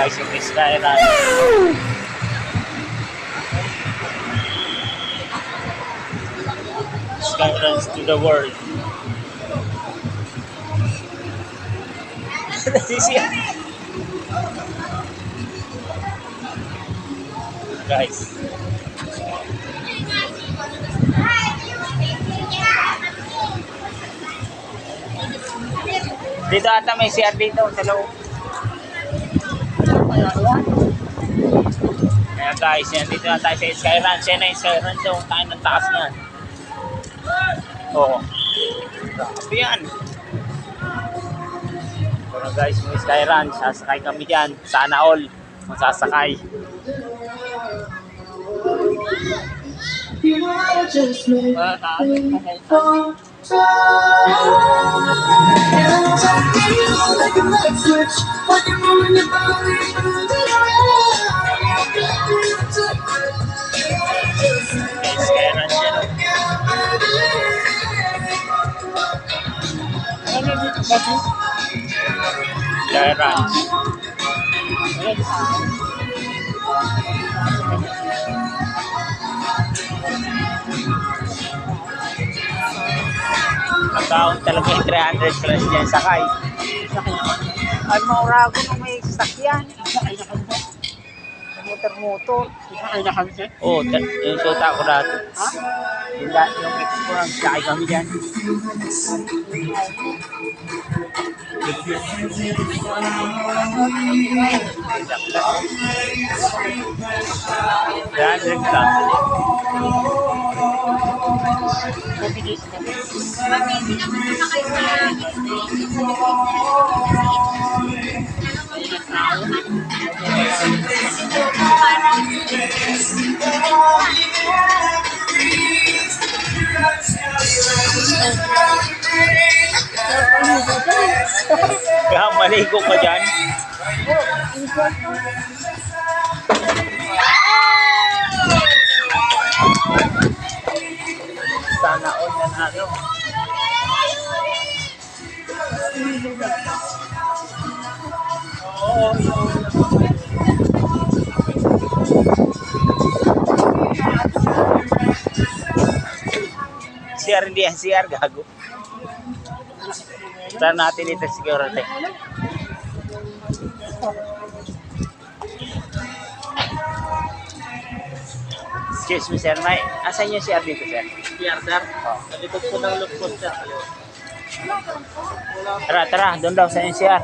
guys, yung Skyline. Skyruns to the world. Nasisiya. Guys. Dito ata may CR dito sa loob. Kaya guys, yan dito na tayo sa Skyruns. Yan na yung Skyruns doon. Tayo ng taas niyan. Oo. Grabe yan. Pero guys, may Skyruns. Sasakay kami dyan. Sana all. Masasakay. Skyruns yan. Skyruns. Ang taon talaga yung 300 plus dyan sakay. Ay, maurago na may sasakyan. Sakay na kami. Motor-motor. Sakay na kami. Oo, yung suta ko dati. Ha? Yung ex ko lang, sakay kami dyan. Yan, lang. Mabilis na. Kaya maligo ka dyan. Sana all na nalo. CR hindi yan, CR gago. Tara natin ito security. Excuse me sir, may asan yung CR dito sir? CR, sir. Sa likod po ng lupot, sir. Tara, tara, doon daw sa yung CR.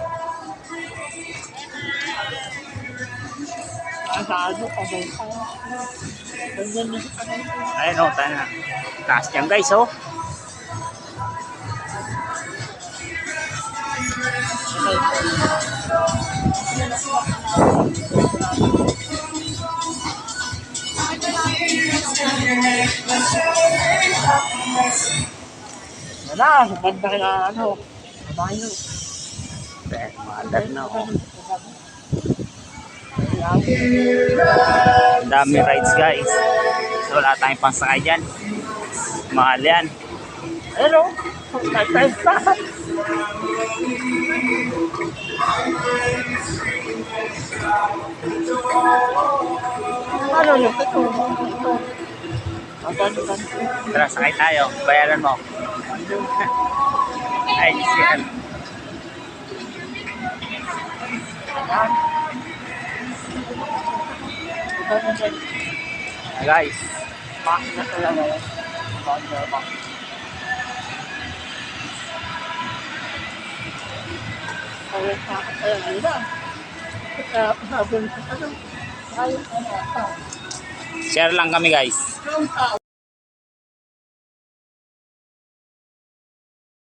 Ano pa ba? Ayun o, tayo na. Taas dyan guys oh. Wala, banda kaya ano. Babae nyo. Mother na oh. Ang dami rides guys. So wala tayong pangsakay dyan. Mahal yan. Hello. Time pa. Ano yung ito? Tara, sakay tayo. Bayaran mo. Ay, siyan. Guys. Bakit na talaga yan? Share lang kami guys.